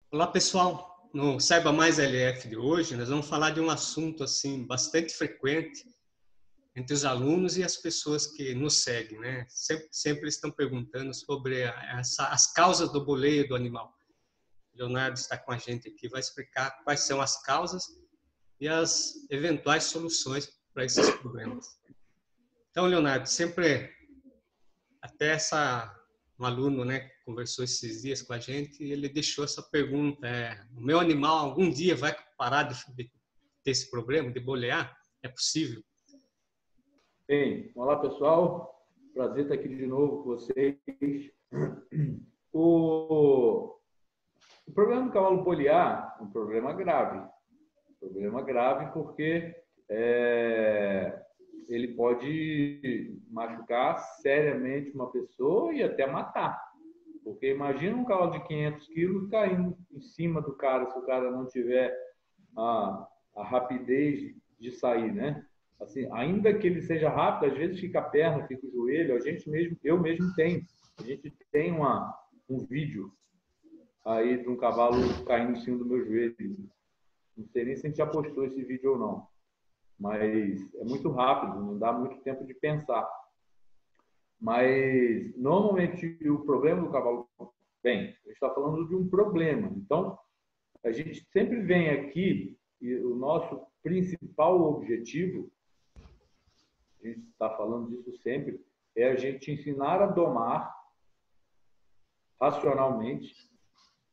Olá, pessoal. No Saiba Mais LF de hoje, nós vamos falar de um assunto assim bastante frequente entre os alunos e as pessoas que nos seguem, né? Sempre estão perguntando sobre as causas do boleio do animal. O Leonardo está com a gente aqui, vai explicar quais são as causas e as eventuais soluções para esses problemas. Então, Leonardo, sempre até um aluno, né, que conversou esses dias com a gente, e ele deixou essa pergunta: o meu animal algum dia vai parar de ter esse problema de bolear? É possível? Bem, olá pessoal, prazer estar aqui de novo com vocês. O, o problema do cavalo bolear é um problema grave porque ele pode machucar seriamente uma pessoa e até matar. Porque imagina um cavalo de 500 quilos caindo em cima do cara, se o cara não tiver a rapidez de sair, né? Assim, ainda que ele seja rápido, às vezes fica a perna, fica o joelho. Eu mesmo tenho. A gente tem um vídeo aí de um cavalo caindo em cima do meu joelho. Não sei nem se a gente já postou esse vídeo ou não, mas é muito rápido, não dá muito tempo de pensar. Mas normalmente o problema do cavalo, bem, a gente está falando de um problema. Então a gente sempre vem aqui e o nosso principal objetivo, a gente está falando disso sempre, é a gente ensinar a domar racionalmente,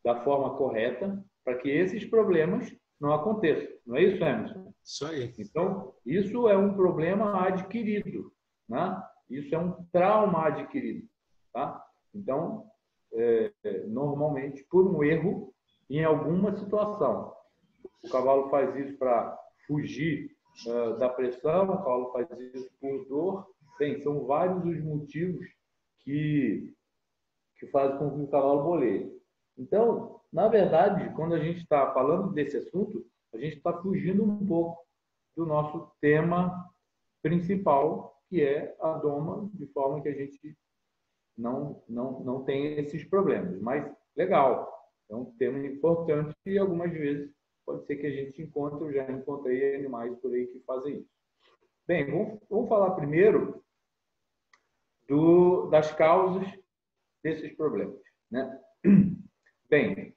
da forma correta, para que esses problemas não aconteçam. Não é isso, Emerson? Isso aí. Então, isso é um problema adquirido, né? Isso é um trauma adquirido, tá? Então, normalmente, por um erro em alguma situação. O cavalo faz isso para fugir da pressão, o cavalo faz isso por dor. Bem, são vários os motivos que fazem com que o cavalo boleie. Então, na verdade, quando a gente está falando desse assunto, a gente está fugindo um pouco do nosso tema principal, que é a doma, de forma que a gente não tem esses problemas. Mas, legal, é um tema importante e algumas vezes pode ser que a gente encontre, eu já encontrei animais por aí que fazem isso. Bem, vamos falar primeiro das causas desses problemas, né? Bem,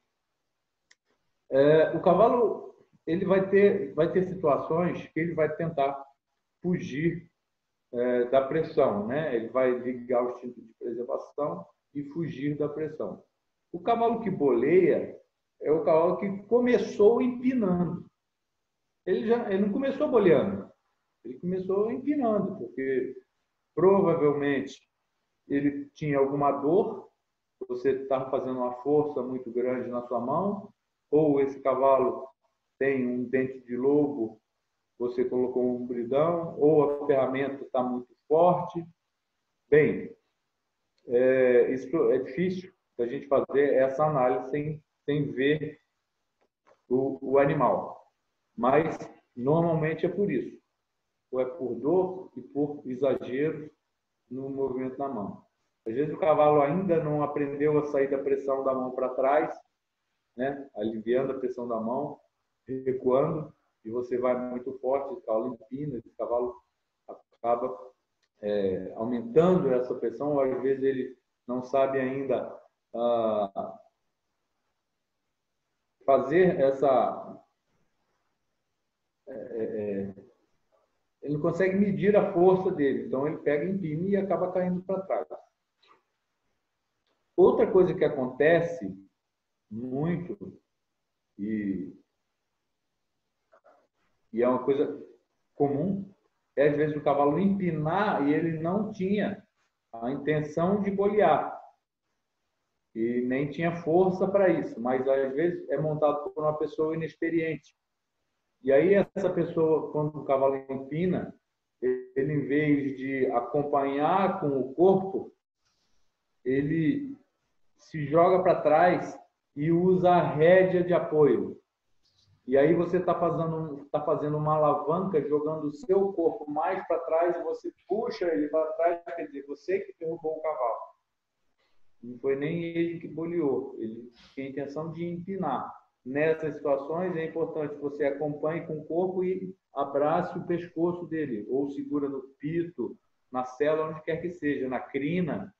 o cavalo ele vai ter situações que ele vai tentar fugir da pressão, né? Ele vai ligar o instinto de preservação e fugir da pressão. O cavalo que boleia é o cavalo que começou empinando. Ele não começou boleando, ele começou empinando, porque provavelmente ele tinha alguma dor, você estava fazendo uma força muito grande na sua mão, ou esse cavalo tem um dente de lobo, você colocou um bridão, ou a ferramenta está muito forte. Bem, isso é difícil da gente fazer essa análise sem ver o animal. Mas, normalmente é por isso. Ou é por dor e por exagero no movimento da mão. Às vezes o cavalo ainda não aprendeu a sair da pressão da mão para trás, né? Aliviando a pressão da mão, recuando, e você vai muito forte, esse cavalo empina, esse cavalo acaba aumentando essa pressão, ou às vezes ele não sabe ainda fazer essa... ele não consegue medir a força dele, então ele pega, empina e acaba caindo para trás. Outra coisa que acontece muito, e é uma coisa comum, é às vezes o cavalo empinar e ele não tinha a intenção de bolear. E nem tinha força para isso, mas às vezes é montado por uma pessoa inexperiente. E aí essa pessoa, quando o cavalo empina, ele em vez de acompanhar com o corpo, ele se joga para trás e usa a rédea de apoio. E aí você está fazendo uma alavanca, jogando o seu corpo mais para trás e você puxa ele para trás, quer dizer, você que derrubou o cavalo. Não foi nem ele que boleou, ele tinha a intenção de empinar. Nessas situações, é importante que você acompanhe com o corpo e abrace o pescoço dele, ou segura no pito, na sela, onde quer que seja, na crina,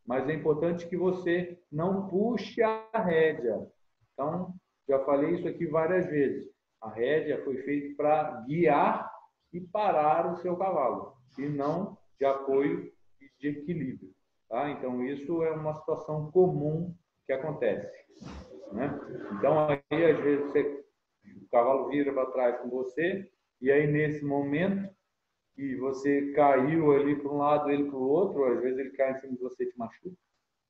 mas é importante que você não puxe a rédea. Então, já falei isso aqui várias vezes. A rédea foi feita para guiar e parar o seu cavalo, e não de apoio e de equilíbrio. Tá? Então, isso é uma situação comum que acontece. Né? Então, aí, às vezes, o cavalo vira para trás com você, e aí, nesse momento, que você caiu ali para um lado, ele para o outro, às vezes ele cai em cima de você e te machuca,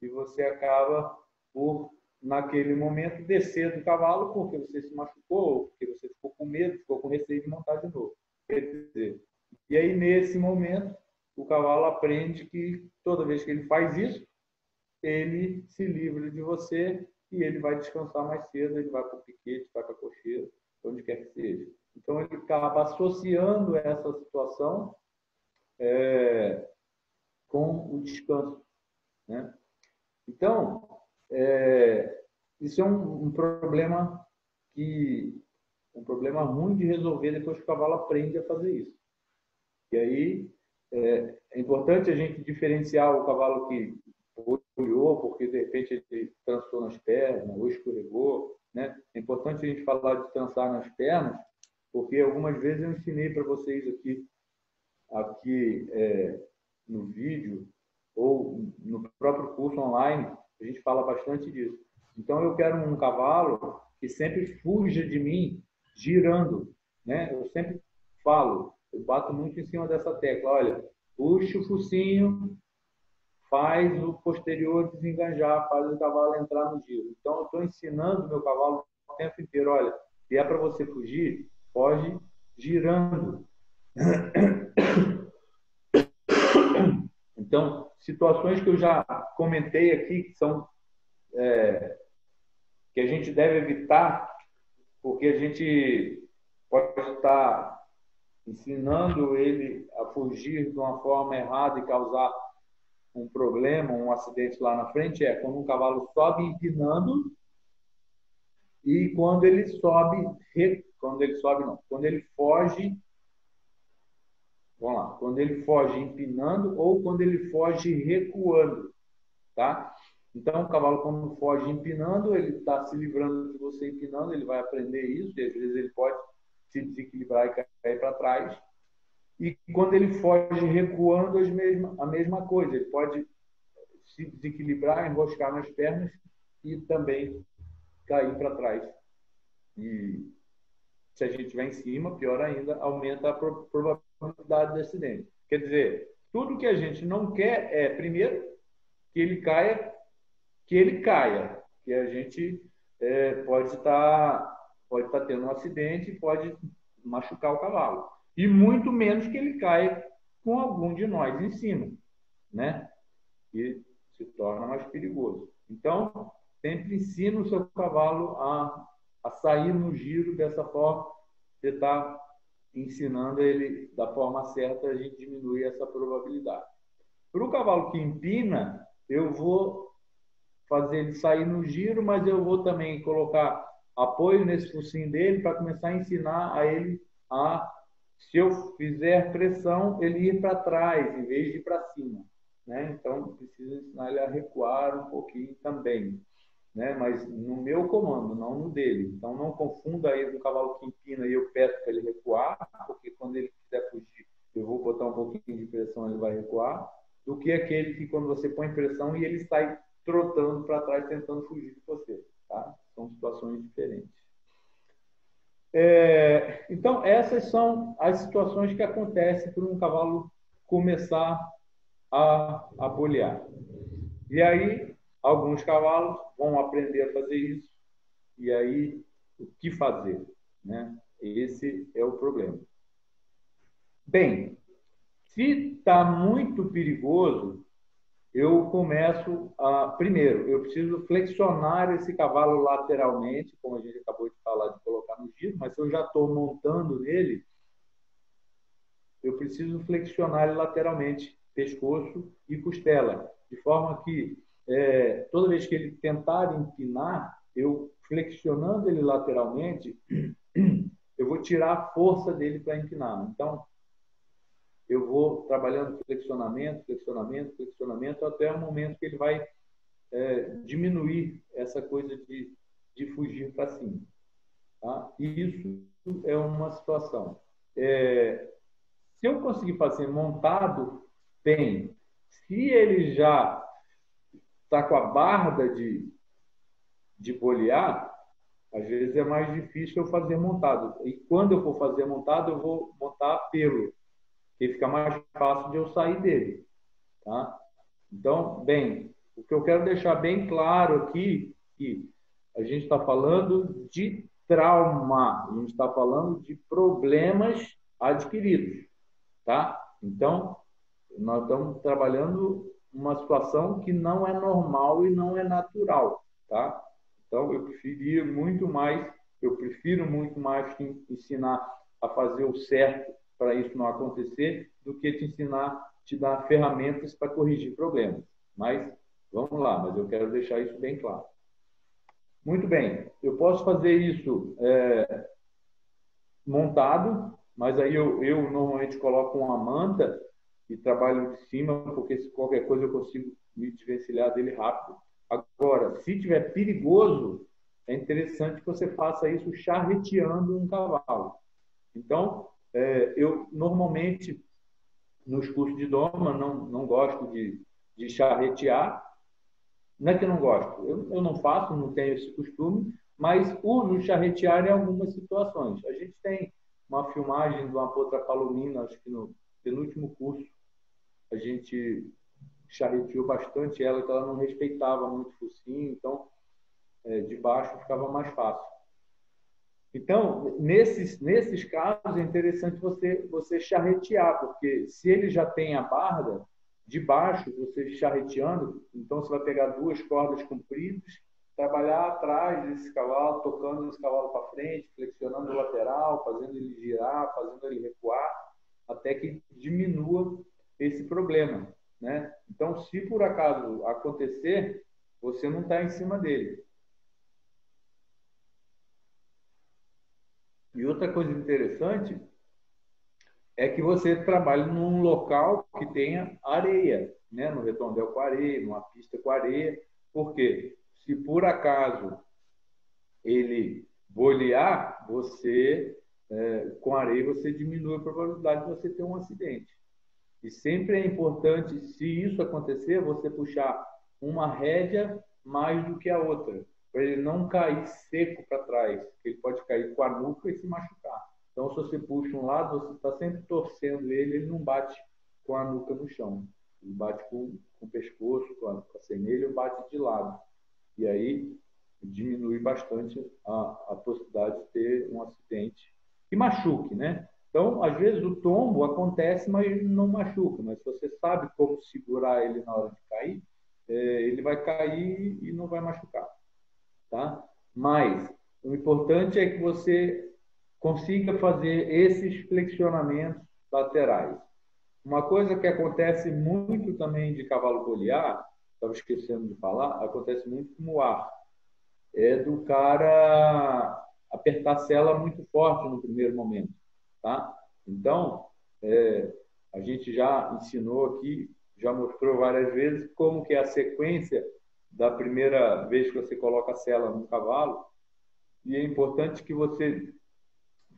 e você acaba por, naquele momento, descer do cavalo porque você se machucou, porque você ficou com medo, ficou com receio de montar de novo. Quer dizer, e aí, nesse momento, o cavalo aprende que toda vez que ele faz isso, ele se livra de você e ele vai descansar mais cedo, ele vai para o piquete, vai para a cocheira, onde quer que seja. Então, ele acaba associando essa situação com o descanso. Né? Então, isso é um problema um problema ruim de resolver depois que o cavalo aprende a fazer isso. E aí é importante a gente diferenciar o cavalo que olhou porque de repente ele trançou nas pernas ou escorregou, né? É importante a gente falar de trançar nas pernas, porque algumas vezes eu ensinei para vocês aqui no vídeo ou no próprio curso online, a gente fala bastante disso. Então, eu quero um cavalo que sempre fuja de mim girando, né? Eu sempre falo, eu bato muito em cima dessa tecla, olha, puxa o focinho, faz o posterior desenganjar, faz o cavalo entrar no giro. Então, eu estou ensinando o meu cavalo o tempo inteiro, olha, se é para você fugir, foge girando. Então, situações que eu já comentei aqui, que são que a gente deve evitar, porque a gente pode estar ensinando ele a fugir de uma forma errada e causar um problema, um acidente lá na frente, é quando um cavalo sobe empinando e quando ele sobe, quando ele foge, vamos lá, quando ele foge empinando ou quando ele foge recuando, tá? Então, o cavalo, quando foge empinando, ele está se livrando de você empinando, ele vai aprender isso, e às vezes ele pode se desequilibrar e cair para trás. E quando ele foge recuando, a mesma coisa, ele pode se desequilibrar, enroscar nas pernas e também cair para trás. E se a gente estiver em cima, pior ainda, aumenta a probabilidade de acidente. Quer dizer, tudo que a gente não quer é, primeiro, que ele caia, que a gente pode estar tendo um acidente e pode machucar o cavalo. E muito menos que ele caia com algum de nós em cima, né? E se torna mais perigoso. Então, sempre ensina o seu cavalo a sair no giro dessa forma. Você está ensinando ele da forma certa, a gente diminui essa probabilidade. Para o cavalo que empina, eu vou fazer ele sair no giro, mas eu vou também colocar apoio nesse focinho dele para começar a ensinar a ele se eu fizer pressão, ele ir para trás em vez de ir para cima. Né? Então, preciso ensinar ele a recuar um pouquinho também. Né? Mas no meu comando, não no dele. Então, não confunda aí com o cavalo que empina e eu peço para ele recuar, porque quando ele quiser fugir, eu vou botar um pouquinho de pressão, ele vai recuar, do que aquele que quando você põe pressão e ele sai trotando para trás tentando fugir de você. Tá? São situações diferentes. Então, essas são as situações que acontecem por um cavalo começar a bolear. E aí, alguns cavalos vão aprender a fazer isso. E aí, o que fazer? Né? Esse é o problema. Bem, se está muito perigoso, eu começo primeiro, eu preciso flexionar esse cavalo lateralmente, como a gente acabou de falar de colocar no giro, mas se eu já estou montando nele, eu preciso flexionar ele lateralmente, pescoço e costela, de forma que toda vez que ele tentar empinar, eu flexionando ele lateralmente, eu vou tirar a força dele para empinar. Então, eu vou trabalhando flexionamento, flexionamento, flexionamento, até o momento que ele vai diminuir essa coisa de fugir para cima. Tá? E isso é uma situação. Se eu conseguir fazer montado, bem. Se ele já está com a barda de bolear, às vezes é mais difícil eu fazer montado. E quando eu for fazer montado, eu vou montar pelo, que fica mais fácil de eu sair dele. Tá? Então, bem, o que eu quero deixar bem claro aqui é que a gente está falando de trauma, a gente está falando de problemas adquiridos. Tá? Então, nós estamos trabalhando uma situação que não é normal e não é natural, tá? Então, eu prefiro muito mais te ensinar a fazer o certo para isso não acontecer do que te ensinar, te dar ferramentas para corrigir problemas. Mas, vamos lá, mas eu quero deixar isso bem claro. Muito bem, eu posso fazer isso montado, mas aí eu normalmente coloco uma manta e trabalho de cima, porque se qualquer coisa eu consigo me desvencilhar dele rápido. Agora, se tiver perigoso, é interessante que você faça isso charreteando um cavalo. Então, eu normalmente, nos cursos de doma, não gosto de charretear. Não é que eu não gosto, eu não faço, não tenho esse costume, mas uso charretear em algumas situações. A gente tem uma filmagem de uma potra palomina, acho que no penúltimo curso, a gente charreteou bastante ela, que ela não respeitava muito o focinho, então de baixo ficava mais fácil. Então, nesses casos, é interessante você charretear, porque se ele já tem a barda, de baixo, você charreteando, então você vai pegar 2 cordas compridas, trabalhar atrás desse cavalo, tocando esse cavalo para frente, flexionando o lateral, fazendo ele girar, fazendo ele recuar, até que diminua esse problema, né? Então, se por acaso acontecer, você não está em cima dele. E outra coisa interessante é que você trabalhe num local que tenha areia, né? No redondel com areia, numa pista com areia. Por quê? Se por acaso ele bolear, com areia, você diminui a probabilidade de você ter um acidente. E sempre é importante, se isso acontecer, você puxar uma rédea mais do que a outra, para ele não cair seco para trás, porque ele pode cair com a nuca e se machucar. Então, se você puxa um lado, você está sempre torcendo ele não bate com a nuca no chão. Ele bate com o pescoço, com a semelha, bate de lado. E aí diminui bastante a possibilidade de ter um acidente que machuque, né? Então, às vezes o tombo acontece, mas não machuca. Mas se você sabe como segurar ele na hora de cair, ele vai cair e não vai machucar, tá? Mas o importante é que você consiga fazer esses flexionamentos laterais. Uma coisa que acontece muito também de cavalo bolear, estava esquecendo de falar, acontece muito com o ar. É do cara apertar a sela muito forte no primeiro momento, tá? Então, a gente já ensinou aqui, já mostrou várias vezes como que é a sequência da primeira vez que você coloca a sela no cavalo, e é importante que você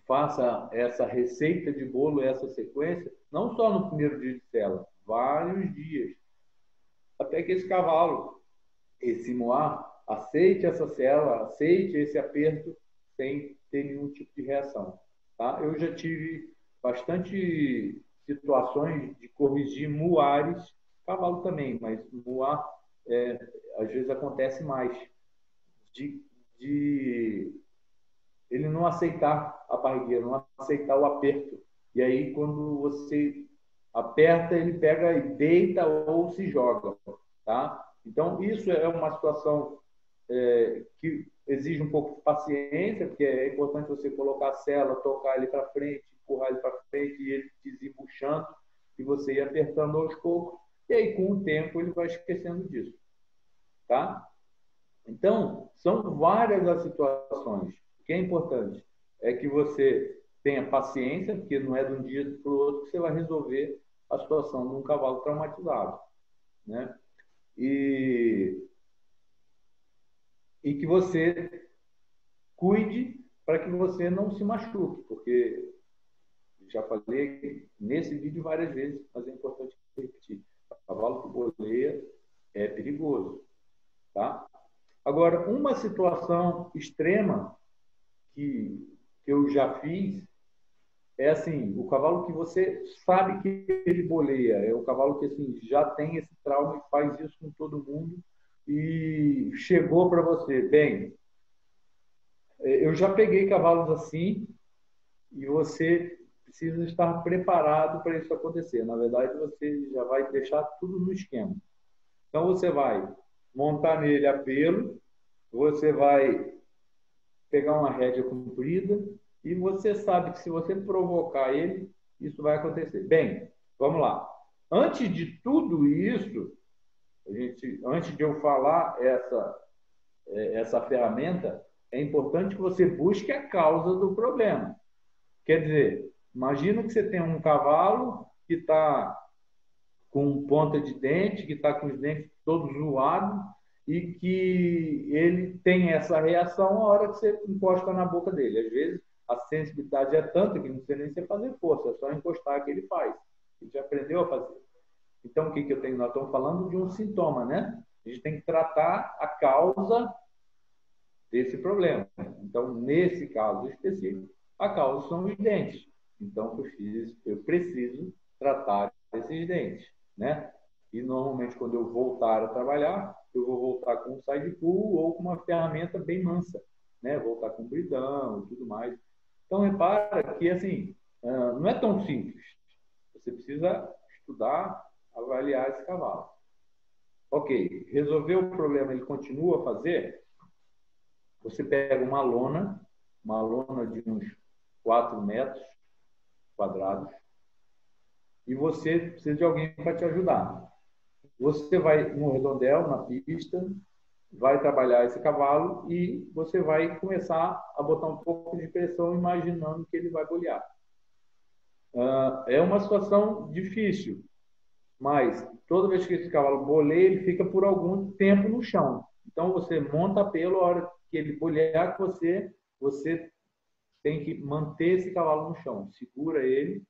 faça essa receita de bolo, essa sequência, não só no primeiro dia de sela, vários dias, até que esse cavalo, esse moar, aceite essa sela, aceite esse aperto sem ter nenhum tipo de reação. Tá? Eu já tive bastante situações de corrigir muares, cavalo também, mas muar às vezes acontece mais, de ele não aceitar a barrigueira, não aceitar o aperto. E aí, quando você aperta, ele pega e deita ou se joga. Tá? Então, isso é uma situação que exige um pouco de paciência, porque é importante você colocar a sela, tocar ele para frente, empurrar ele para frente e ele desembuchando, e você ir apertando aos poucos. E aí, com o tempo, ele vai esquecendo disso. tá? Então, são várias as situações. O que é importante é que você tenha paciência, porque não é de um dia para o outro que você vai resolver a situação de um cavalo traumatizado, né? E que você cuide para que você não se machuque, porque já falei nesse vídeo várias vezes, mas é importante repetir. O cavalo que boleia é perigoso, tá? Agora, uma situação extrema que eu já fiz é assim, o cavalo que você sabe que ele boleia, é o cavalo que assim, já tem esse trauma e faz isso com todo mundo e chegou para você. Bem, eu já peguei cavalos assim e você precisa estar preparado para isso acontecer. Na verdade, você já vai deixar tudo no esquema. Então, você vai montar nele a pelo, você vai pegar uma rédea comprida e você sabe que se você provocar ele, isso vai acontecer. Bem, vamos lá. Antes de tudo isso, antes de eu falar essa ferramenta, é importante que você busque a causa do problema. Quer dizer, imagina que você tem um cavalo que está com ponta de dente, que está com os dentes todos zoados e que ele tem essa reação na hora que você encosta na boca dele. Às vezes, a sensibilidade é tanta que não precisa nem você fazer força, é só encostar que ele faz. Ele já aprendeu a fazer. Então, o que eu tenho? Nós estamos falando de um sintoma, né? A gente tem que tratar a causa desse problema. Então, nesse caso específico, a causa são os dentes. Então, eu preciso tratar esses dentes, né? E, normalmente, quando eu voltar a trabalhar, eu vou voltar com um side pull ou com uma ferramenta bem mansa, né? Voltar com bridão e tudo mais. Então, repara que, assim, não é tão simples. Você precisa estudar, avaliar esse cavalo. Ok, resolveu o problema, ele continua a fazer? Você pega uma lona de uns 4 metros quadrados, e você precisa de alguém para te ajudar. Você vai no redondel, na pista, vai trabalhar esse cavalo e você vai começar a botar um pouco de pressão imaginando que ele vai bolear. É uma situação difícil, mas toda vez que esse cavalo boleia, ele fica por algum tempo no chão. Então, você monta pelo, a hora que ele bolear com você tem que manter esse cavalo no chão. Segura ele,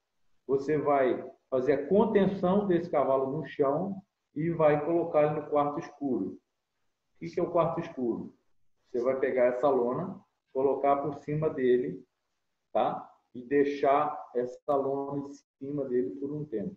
você vai fazer a contenção desse cavalo no chão e vai colocar ele no quarto escuro. O que é o quarto escuro? Você vai pegar essa lona, colocar por cima dele, tá? E deixar essa lona em cima dele por um tempo.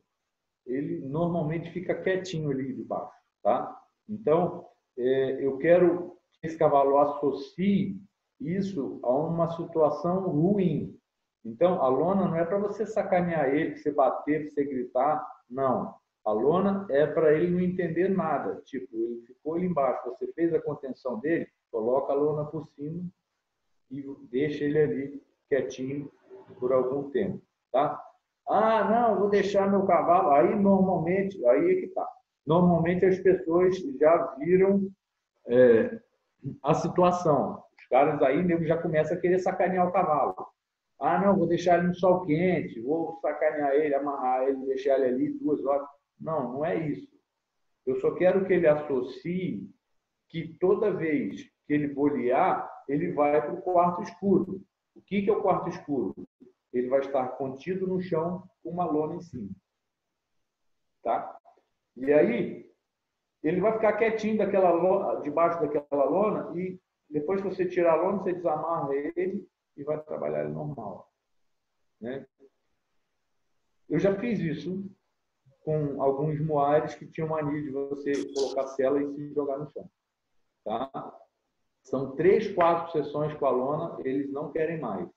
Ele normalmente fica quietinho ali debaixo, tá? Então, eu quero que esse cavalo associe isso a uma situação ruim. Então, a lona não é para você sacanear ele, para você bater, para você gritar, não. A lona é para ele não entender nada. Tipo, ele ficou ali embaixo, você fez a contenção dele, coloca a lona por cima e deixa ele ali quietinho por algum tempo, tá? Ah, não, vou deixar meu cavalo. Aí, normalmente, aí é que tá. Normalmente as pessoas já viram a situação. Os caras aí mesmo já começam a querer sacanear o cavalo. Ah, não, vou deixar ele no sol quente, vou sacanear ele, amarrar ele, deixar ele ali 2 horas. Não, não é isso. Eu só quero que ele associe que toda vez que ele bolear, ele vai para o quarto escuro. O que é o quarto escuro? Ele vai estar contido no chão com uma lona em cima. Tá? E aí, ele vai ficar quietinho debaixo daquela lona e depois que você tirar a lona, você desamarra ele e vai trabalhar ele normal. Né? Eu já fiz isso com alguns moares que tinham mania de você colocar cela e se jogar no chão. Tá? São 3, 4 sessões com a lona, eles não querem mais.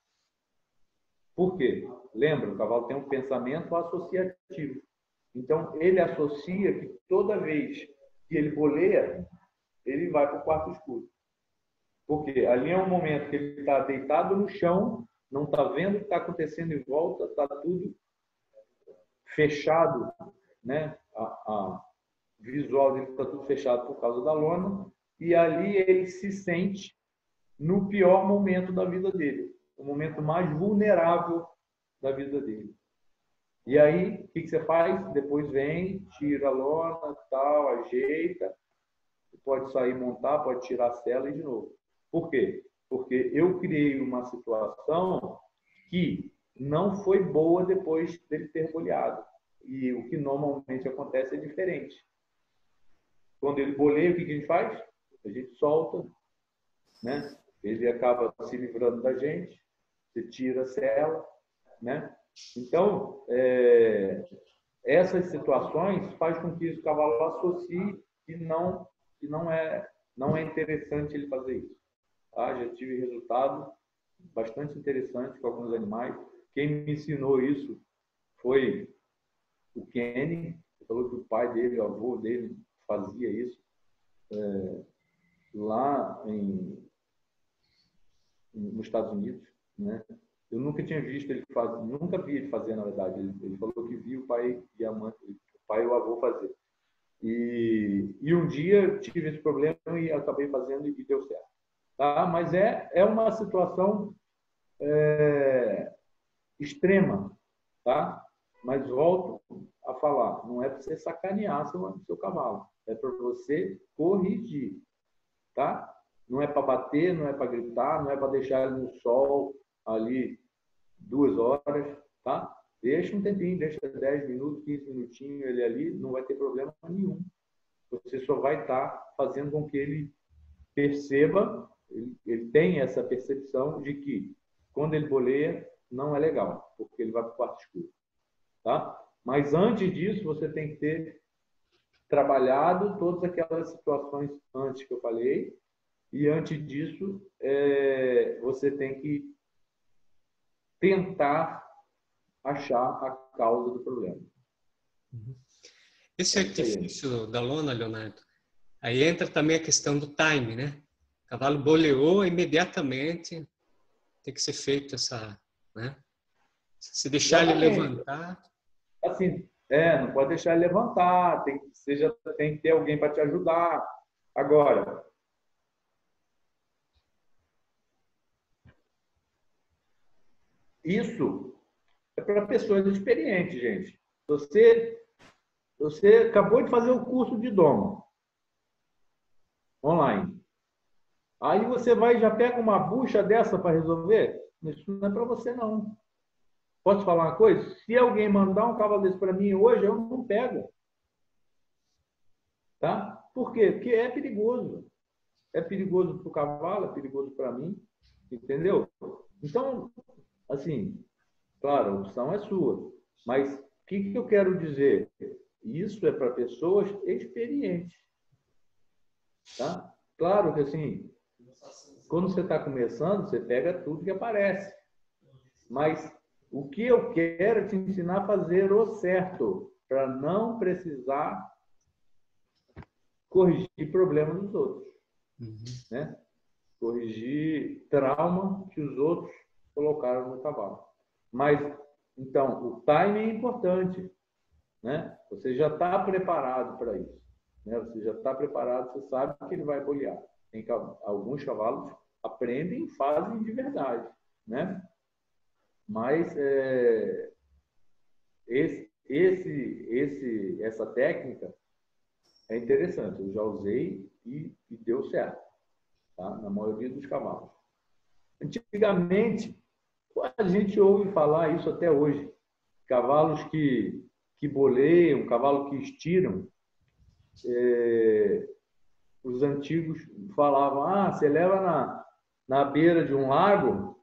Por quê? Lembra, o cavalo tem um pensamento associativo. Então, ele associa que toda vez que ele boleia, ele vai para o quarto escuro. Porque ali é um momento que ele está deitado no chão, não está vendo o que está acontecendo em volta, está tudo fechado, né? A visual dele está tudo fechado por causa da lona, e ali ele se sente no pior momento da vida dele, o momento mais vulnerável da vida dele. E aí, o que você faz? Depois vem, tira a lona, tal, ajeita, pode sair, montar, pode tirar a cela e de novo. Por quê? Porque eu criei uma situação que não foi boa depois dele ter boleado. E o que normalmente acontece é diferente. Quando ele boleia, o que a gente faz? A gente solta, né? Ele acaba se livrando da gente, você tira a cela, né? Então, essas situações faz com que o cavalo associe que não é interessante ele fazer isso. Tá? Já tive resultado bastante interessante com alguns animais. Quem me ensinou isso foi o Kenny. Ele falou que o pai dele, o avô dele, fazia isso lá nos Estados Unidos, né? Eu nunca tinha visto ele fazer, nunca vi ele fazer, na verdade. Ele falou que viu o pai e a mãe, o pai e o avô fazer. E um dia eu tive esse problema e acabei fazendo e deu certo. Tá? Mas é uma situação extrema, tá? Mas volto a falar, não é para você sacanear seu cavalo, é para você corrigir, tá? Não é para bater, não é para gritar, não é para deixar ele no sol ali 2 horas, tá? Deixa um tempinho, deixa 10 minutos, 15 minutinhos ele ali, não vai ter problema nenhum. Você só vai estar fazendo com que ele perceba, ele tem essa percepção de que quando ele boleia, não é legal, porque ele vai para o quarto escuro, tá? Mas antes disso, você tem que ter trabalhado todas aquelas situações antes que eu falei, e antes disso, você tem que tentar achar a causa do problema. Esse artifício da lona, Leonardo, aí entra também a questão do time, né? O cavalo boleou imediatamente, tem que ser feito essa, né? Se deixar ele levantar... Assim, não pode deixar ele levantar, tem que ter alguém para te ajudar. Agora, isso é para pessoas experientes, gente. Você acabou de fazer o curso de doma online. Aí você vai e já pega uma bucha dessa para resolver? Isso não é para você, não. Posso falar uma coisa? Se alguém mandar um cavalo desse para mim hoje, eu não pego. Tá? Por quê? Porque é perigoso. É perigoso para o cavalo, é perigoso para mim. Entendeu? Então, assim, claro, a opção é sua. Mas o que eu quero dizer? Isso é para pessoas experientes. Tá? Claro que, assim, quando você está começando, você pega tudo que aparece. Mas o que eu quero é te ensinar a fazer o certo, para não precisar corrigir problemas dos outros. Né? Corrigir trauma que os outros colocaram no cavalo. Mas, então, o timing é importante. Né? Você já está preparado para isso. Né? Você já está preparado, você sabe que ele vai bolear. Alguns cavalos aprendem e fazem de verdade. Né? Mas essa técnica é interessante. Eu já usei e deu certo, tá? Na maioria dos cavalos. Antigamente, a gente ouve falar isso até hoje. Cavalos que boleiam, cavalos que estiram. Os antigos falavam, você leva na beira de um lago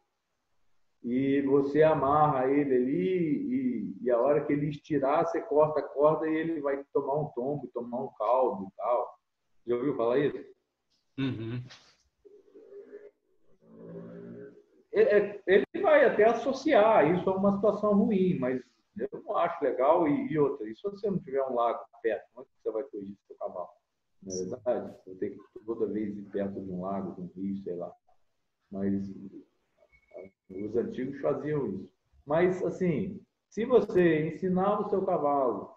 e você amarra ele ali e a hora que ele estirar, você corta a corda e ele vai tomar um tombo, tomar um caldo e tal. Já ouviu falar isso? Uhum. Ele vai até associar isso a uma situação ruim, mas eu não acho legal. E outra, e se você não tiver um lago perto, como é que você vai corrigir seu cavalo? Na verdade, você tem que toda vez ir perto de um lago, de um rio, sei lá. Mas os antigos faziam isso. Mas, assim, se você ensinar o seu cavalo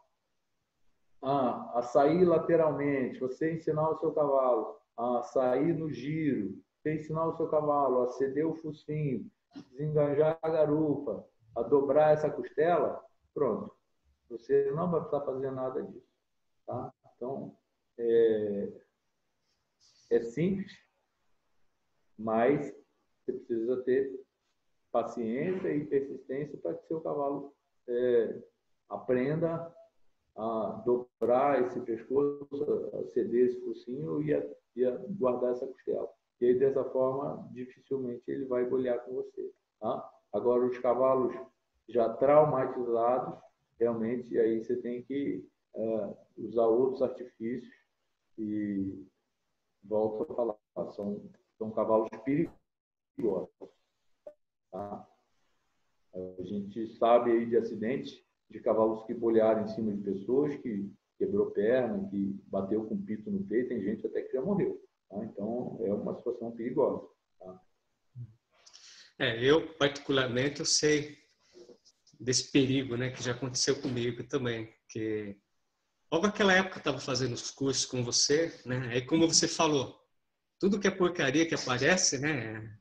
a sair lateralmente, você ensinar o seu cavalo a sair no giro, ensinar o seu cavalo a ceder o focinho, desenganjar a garupa, a dobrar essa costela, pronto. Você não vai precisar fazer nada disso. Tá? Então, é simples, mas você precisa ter paciência e persistência para que seu cavalo aprenda a dobrar esse pescoço, a ceder esse focinho e a guardar essa costela. E aí, dessa forma, dificilmente ele vai bolear com você. Tá? Agora, os cavalos já traumatizados, realmente, aí você tem que usar outros artifícios e volto a falar, são cavalos perigosos. Tá? A gente sabe aí de acidentes de cavalos que bolearam em cima de pessoas, que quebrou perna, que bateu com pito no peito, tem gente até que já morreu. Tá? Então, é uma situação perigosa. Tá? Eu, particularmente, eu sei desse perigo, né, que já aconteceu comigo também, que logo naquela época eu estava fazendo os cursos com você, né, aí como você falou, tudo que é porcaria que aparece, né,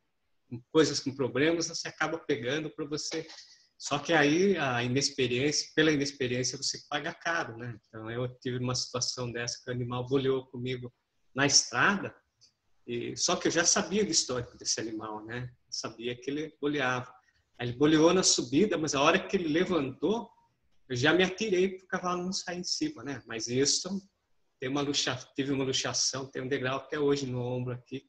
coisas com problemas, você acaba pegando para você. Só que aí a inexperiência, pela inexperiência, você paga caro, né? Então eu tive uma situação dessa que o animal boleou comigo na estrada, só que eu já sabia do histórico desse animal, né? Eu sabia que ele boleava. Aí ele boleou na subida, mas a hora que ele levantou, eu já me atirei para o cavalo não sair em cima, né? Mas isso tive uma luxação, tem um degrau até hoje no ombro aqui,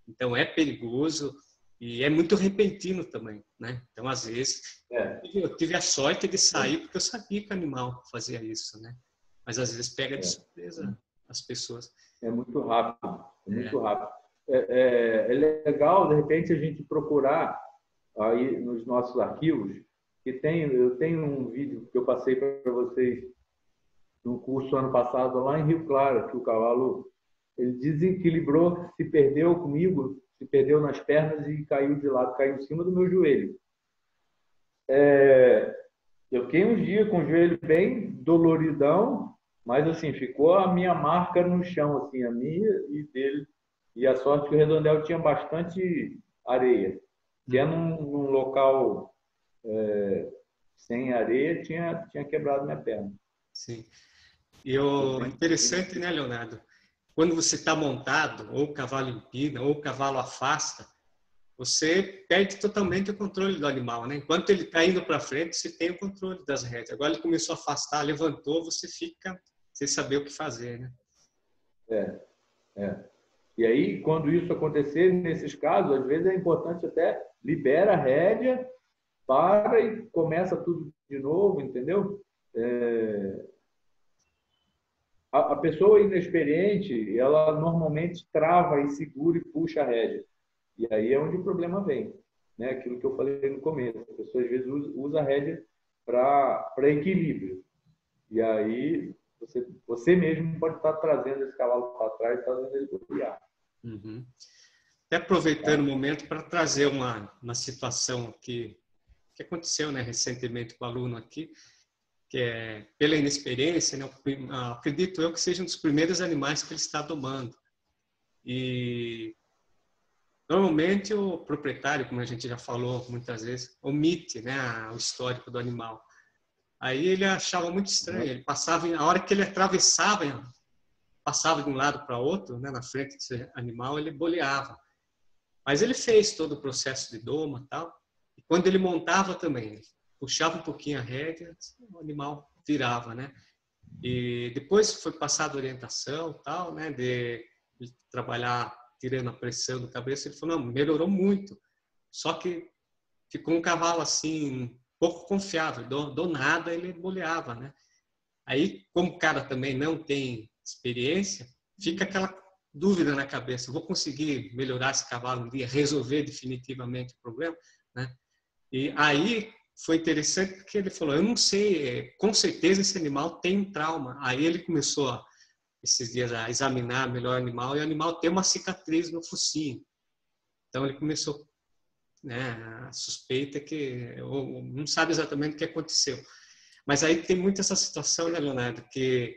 então é perigoso. E é muito repentino também, né? Então, às vezes, eu tive a sorte de sair porque eu sabia que o animal fazia isso, né? Mas, às vezes, pega de surpresa as pessoas. É muito rápido, muito rápido. É legal, de repente, a gente procurar aí nos nossos arquivos, que eu tenho um vídeo que eu passei para vocês no curso ano passado, lá em Rio Claro, que o cavalo ele desequilibrou, se perdeu comigo, se perdeu nas pernas e caiu de lado, caiu em cima do meu joelho. Eu fiquei uns dias com o joelho bem doloridão, mas assim, ficou a minha marca no chão, assim, a minha e dele. E a sorte que o redondel tinha bastante areia. Se é num local sem areia, tinha quebrado minha perna. Sim. E o interessante, né, Leonardo? Quando você está montado, ou o cavalo empina, ou o cavalo afasta, você perde totalmente o controle do animal, né? Enquanto ele está indo para frente, você tem o controle das rédeas. Agora ele começou a afastar, levantou, você fica sem saber o que fazer, né? E aí, quando isso acontecer, nesses casos, às vezes é importante até libera a rédea, para e começa tudo de novo, entendeu? A pessoa inexperiente, ela normalmente trava e segura e puxa a rédea. E aí é onde o problema vem. Né? Aquilo que eu falei no começo. A pessoa, às vezes, usa a rédea para equilíbrio. E aí você mesmo pode estar trazendo esse cavalo para trás, fazendo ele bobear. Uhum. Até aproveitando o momento para trazer uma situação que aconteceu, né, recentemente com o aluno aqui, que é pela inexperiência, né, acredito eu que seja um dos primeiros animais que ele está domando. E normalmente o proprietário, como a gente já falou muitas vezes, omite, né, o histórico do animal. Aí ele achava muito estranho, ele passava, a hora que ele atravessava, passava de um lado para outro, né, na frente desse animal, ele boleava. Mas ele fez todo o processo de doma e tal. E quando ele montava também, ele puxava um pouquinho a rédea, o animal virava, né? E depois foi passada orientação tal, né? De trabalhar tirando a pressão do cabeça. Ele falou, não, melhorou muito. Só que ficou um cavalo assim, pouco confiável. Do nada ele boleava, né? Aí, como o cara também não tem experiência, fica aquela dúvida na cabeça, vou conseguir melhorar esse cavalo um dia, resolver definitivamente o problema, né? E aí foi interessante porque ele falou, eu não sei, com certeza esse animal tem um trauma. Aí ele começou esses dias a examinar melhor o animal e o animal tem uma cicatriz no focinho. Então ele começou, né, a suspeita que não sabe exatamente o que aconteceu. Mas aí tem muito essa situação, né, Leonardo, que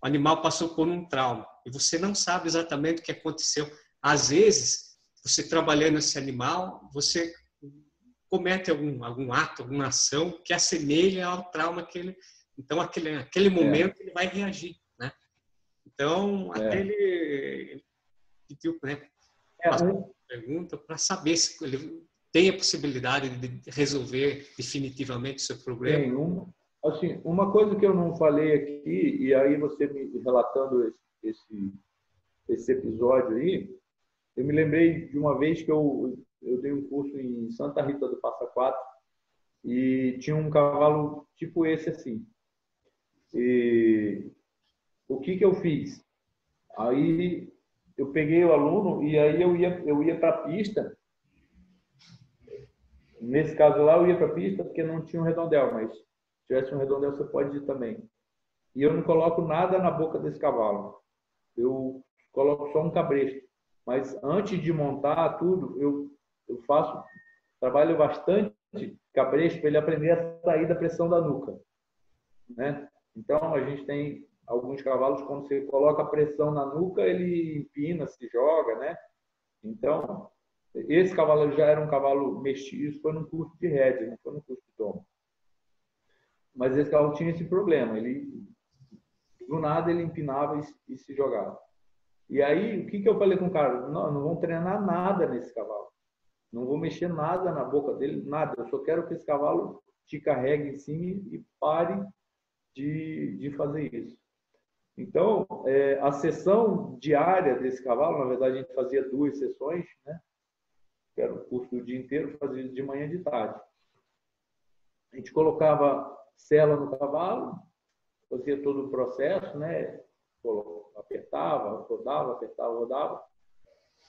o animal passou por um trauma. e você não sabe exatamente o que aconteceu. Às vezes, você trabalhando esse animal, você comete algum ato, alguma ação que assemelha ao trauma que ele... Então, aquele momento, ele vai reagir, né? Então, até ele pediu, né, pergunta para saber se ele tem a possibilidade de resolver definitivamente o seu problema. Tem assim, uma coisa que eu não falei aqui, e aí você me relatando esse episódio aí, eu me lembrei de uma vez que eu dei um curso em Santa Rita do Passa Quatro e tinha um cavalo tipo esse assim. E o que eu fiz? Aí eu peguei o aluno e aí eu ia para a pista. Nesse caso lá, eu ia para a pista porque não tinha um redondel, mas se tivesse um redondel, você pode ir também. E eu não coloco nada na boca desse cavalo. Eu coloco só um cabresto. Mas antes de montar tudo, eu trabalho bastante cabresto para ele aprender a sair da pressão da nuca, né? Então, a gente tem alguns cavalos, quando você coloca a pressão na nuca, ele empina, se joga, né? Então, esse cavalo já era um cavalo mestiço, foi num curso de rédea, não foi num curso de tomo. Mas esse cavalo tinha esse problema, do nada ele empinava e se jogava. E aí, o que eu falei com o cara? Não vamos treinar nada nesse cavalo. Não vou mexer nada na boca dele, nada. Eu só quero que esse cavalo te carregue em cima e pare de fazer isso. Então, a sessão diária desse cavalo, na verdade, a gente fazia 2 sessões, né? Que era o curso do dia inteiro, fazia de manhã e de tarde. A gente colocava sela no cavalo, fazia todo o processo, né? Apertava, rodava, apertava, rodava.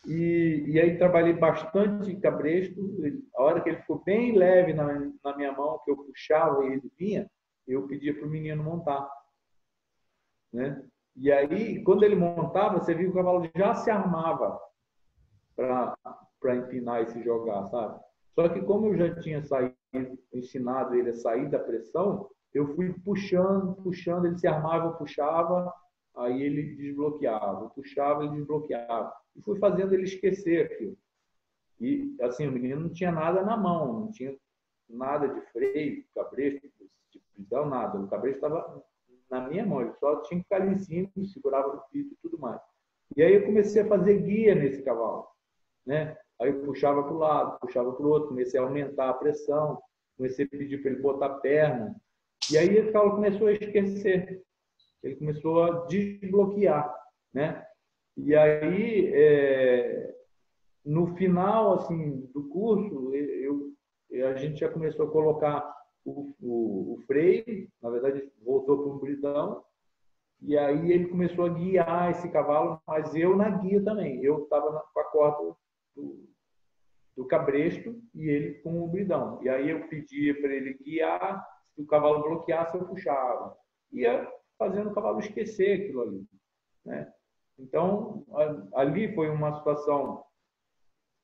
E aí trabalhei bastante cabresto. A hora que ele ficou bem leve na minha mão, que eu puxava e ele vinha, eu pedia para o menino montar, né? E aí, quando ele montava, você viu que o cavalo já se armava para empinar e se jogar, sabe? Só que como eu já tinha ensinado ele a sair da pressão, eu fui puxando, ele se armava, eu puxava, aí ele desbloqueava, eu puxava, ele desbloqueava. E fui fazendo ele esquecer aquilo. E, assim, o menino não tinha nada na mão, não tinha nada de freio, cabresto, de prisão, nada. O cabresto estava na minha mão, ele só tinha que ficar ali em cima, segurava no pito e tudo mais. E aí eu comecei a fazer guia nesse cavalo, né? Aí eu puxava para o lado, puxava para o outro, comecei a aumentar a pressão, comecei a pedir para ele botar a perna. E aí esse cavalo começou a esquecer, ele começou a desbloquear, né? E aí, no final assim do curso, a gente já começou a colocar o freio, na verdade voltou para um bridão, e aí ele começou a guiar esse cavalo, mas eu na guia também. Eu estava com a corda do cabresto e ele com o bridão. E aí eu pedia para ele guiar, se o cavalo bloqueasse, eu puxava. Ia fazendo o cavalo esquecer aquilo ali, né? Então, ali foi uma situação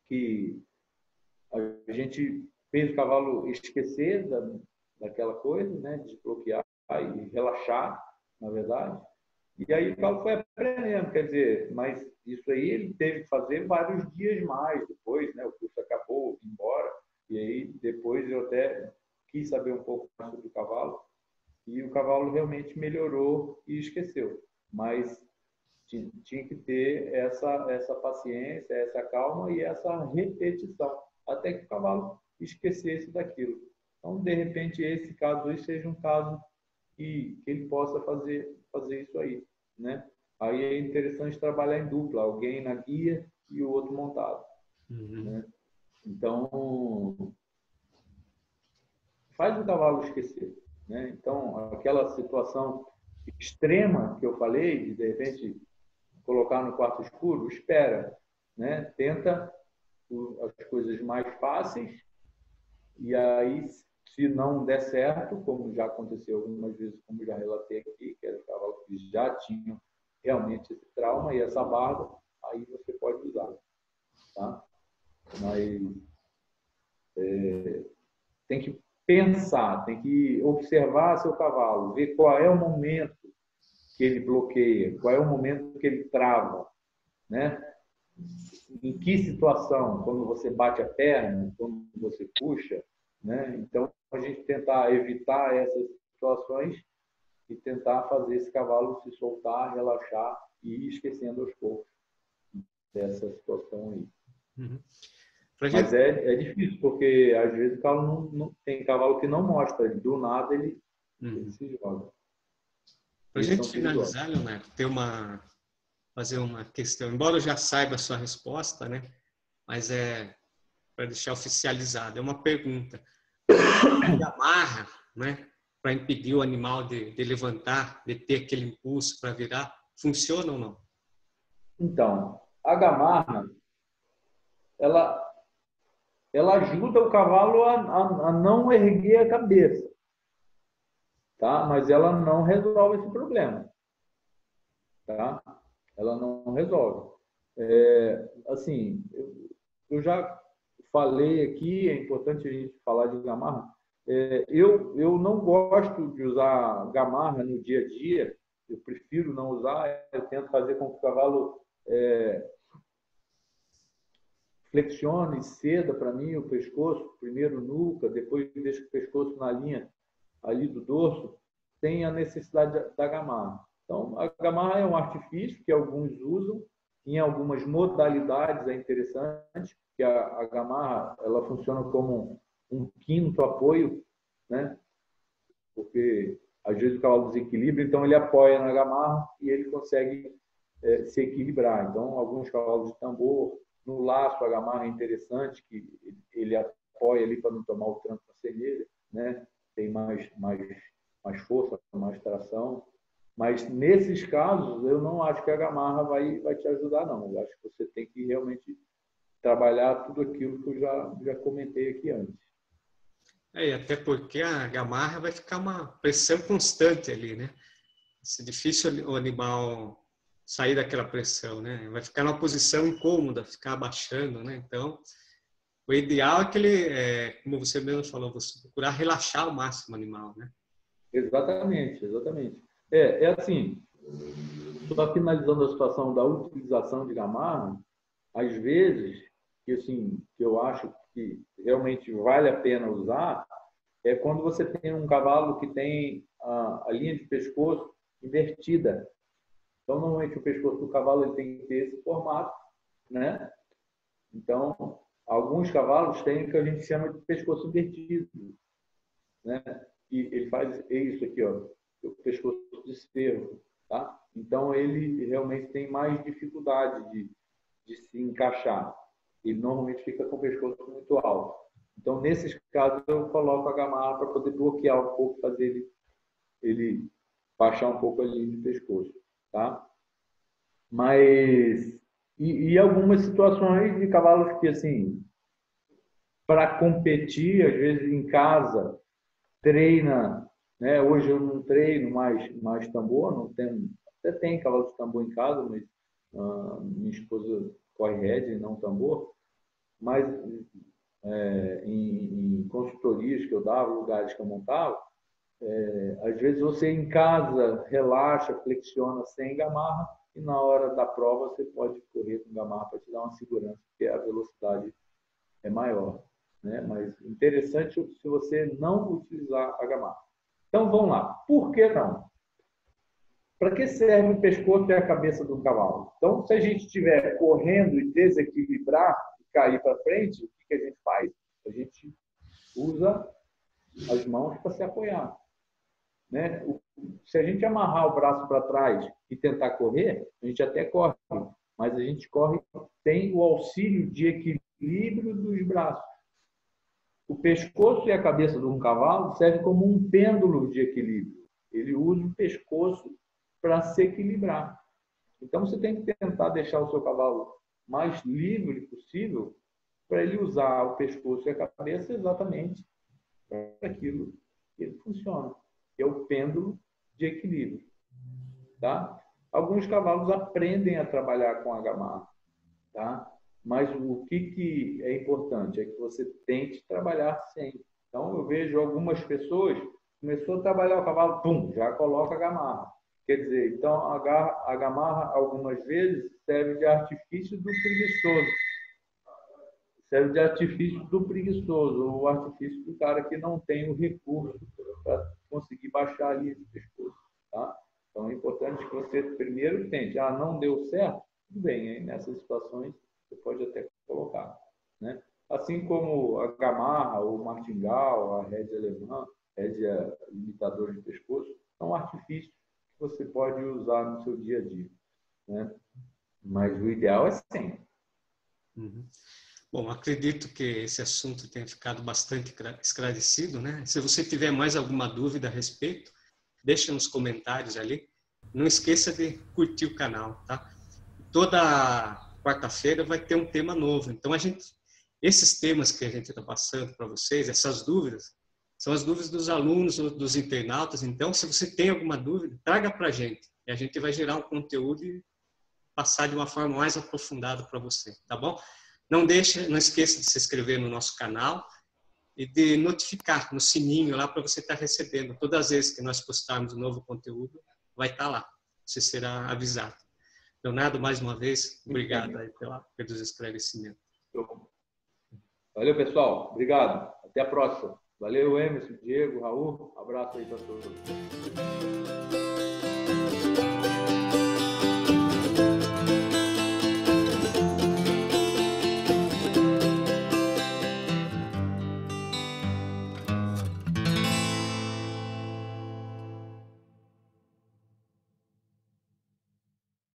que a gente fez o cavalo esquecer daquela coisa, né? Desbloquear e relaxar, na verdade. E aí o cavalo foi aprendendo, quer dizer, mas isso aí ele teve que fazer vários dias mais depois, né? O curso acabou, fui embora, e aí depois eu até quis saber um pouco mais sobre o cavalo, e o cavalo realmente melhorou e esqueceu. Mas tinha que ter essa paciência, essa calma e essa repetição, até que o cavalo esquecesse daquilo. Então, de repente, esse caso aí seja um caso que ele possa fazer isso aí, né? Aí é interessante trabalhar em dupla, alguém na guia e o outro montado, né? Então, faz o cavalo esquecer, né? Então, aquela situação extrema que eu falei, de repente colocar no quarto escuro, espera, né? Tenta as coisas mais fáceis e aí, se não der certo, como já aconteceu algumas vezes, como já relatei aqui, que eram cavalos que já tinham realmente esse trauma e essa barba, aí você pode usar, tá? Mas tem que pensar, tem que observar seu cavalo, ver qual é o momento que ele bloqueia, qual é o momento que ele trava, né? Em que situação, quando você bate a perna, quando você puxa, né? Então, a gente tentar evitar essas situações e tentar fazer esse cavalo se soltar, relaxar e ir esquecendo aos poucos dessa situação aí. Uhum. Mas é difícil, porque às vezes o cavalo não tem cavalo que não mostra, do nada ele se joga. Para a Eles gente são perigosos. finalizar, Leonardo, fazer uma questão, embora eu já saiba a sua resposta, né? Mas para deixar oficializado, é uma pergunta. A amarra, né? Para impedir o animal de levantar, de ter aquele impulso para virar, funciona ou não? Então, a gamarra, ela ajuda o cavalo a não erguer a cabeça, tá? Mas ela não resolve esse problema, tá? Ela não resolve. Assim, eu já falei aqui, é importante a gente falar de gamarra. Eu não gosto de usar gamarra no dia a dia, eu prefiro não usar, eu tento fazer com que o cavalo flexione, ceda para mim o pescoço, primeiro nuca, depois deixa o pescoço na linha ali do dorso, tem a necessidade da gamarra. Então, a gamarra é um artifício que alguns usam, em algumas modalidades é interessante, que a gamarra ela funciona como um quinto apoio, né? Porque às vezes o cavalo desequilibra, então ele apoia na gamarra e ele consegue se equilibrar. Então, alguns cavalos de tambor, no laço, a gamarra é interessante, que ele apoia ali para não tomar o tranco da cegueira, né? Tem mais força, mais tração. Mas nesses casos, eu não acho que a gamarra vai te ajudar, não. Eu acho que você tem que realmente trabalhar tudo aquilo que eu já comentei aqui antes. E até porque a gamarra vai ficar uma pressão constante ali, né? É difícil o animal sair daquela pressão, né? Vai ficar numa posição incômoda, ficar abaixando, né? Então, o ideal é que ele, como você mesmo falou, você procurar relaxar ao máximo o animal, né? Exatamente, exatamente. É assim, só finalizando a situação da utilização de gamarra, às vezes, que assim, que eu acho que realmente vale a pena usar, é quando você tem um cavalo que tem a linha de pescoço invertida. Então, normalmente, o pescoço do cavalo ele tem que ter esse formato, né? Então, alguns cavalos têm o que a gente chama de pescoço invertido, né? E ele faz isso aqui, ó, o pescoço de cervo, tá? Então, ele realmente tem mais dificuldade de se encaixar. Ele normalmente fica com o pescoço muito alto. Então, nesses casos, eu coloco a gamarra para poder bloquear um pouco, fazer ele baixar um pouco a linha de pescoço, tá? Mas, e algumas situações de cavalos que, assim, para competir, às vezes em casa, treina, né? Hoje eu não treino mais tambor, não tenho, até tem cavalo de tambor em casa, mas minha esposa corre rédea e não tambor, mas em consultorias que eu dava, lugares que eu montava, às vezes você em casa relaxa, flexiona sem gamarra e na hora da prova você pode correr com gamarra para te dar uma segurança, porque a velocidade é maior, né? Mas interessante se você não utilizar a gamarra. Então vamos lá. Por que não? Para que serve o pescoço e a cabeça do cavalo? Então, se a gente estiver correndo e desequilibrar e cair para frente, o que a gente faz? A gente usa as mãos para se apoiar, né? Se a gente amarrar o braço para trás e tentar correr, a gente até corre, mas a gente corre sem o auxílio de equilíbrio dos braços. O pescoço e a cabeça de um cavalo serve como um pêndulo de equilíbrio. Ele usa o pescoço para se equilibrar. Então, você tem que tentar deixar o seu cavalo mais livre possível para ele usar o pescoço e a cabeça exatamente para aquilo que ele funciona, que é o pêndulo de equilíbrio. Tá? Alguns cavalos aprendem a trabalhar com a gamarra, tá? Mas o que é importante é que você tente trabalhar sem. Então, eu vejo algumas pessoas, começou a trabalhar o cavalo, pum, já coloca a gamarra. Quer dizer, então a gamarra algumas vezes serve de artifício do preguiçoso. Serve de artifício do preguiçoso, o artifício do cara que não tem o recurso para conseguir baixar ali esse pescoço. Tá? Então é importante que você primeiro tente. Ah, não deu certo? Tudo bem, hein? Nessas situações você pode até colocar. Né? Assim como a gamarra, o martingale, a rédea alemã, rédea limitadora de pescoço, são artifícios que você pode usar no seu dia a dia. Né? Mas o ideal é sempre. Uhum. Bom, acredito que esse assunto tenha ficado bastante esclarecido, né? Se você tiver mais alguma dúvida a respeito, deixa nos comentários ali. Não esqueça de curtir o canal, tá? Toda quarta-feira vai ter um tema novo. Então, esses temas que a gente está passando para vocês, essas dúvidas, são as dúvidas dos alunos, dos internautas. Então, se você tem alguma dúvida, traga para a gente. E a gente vai gerar um conteúdo e passar de uma forma mais aprofundada para você, tá bom? Não esqueça de se inscrever no nosso canal e de notificar no sininho lá para você estar recebendo. Todas as vezes que nós postarmos um novo conteúdo, vai estar lá. Você será avisado. Leonardo, mais uma vez, obrigado aí pelos esclarecimentos. Valeu, pessoal. Obrigado. Até a próxima. Valeu, Emerson, Diego, Raul. Abraço aí para todos.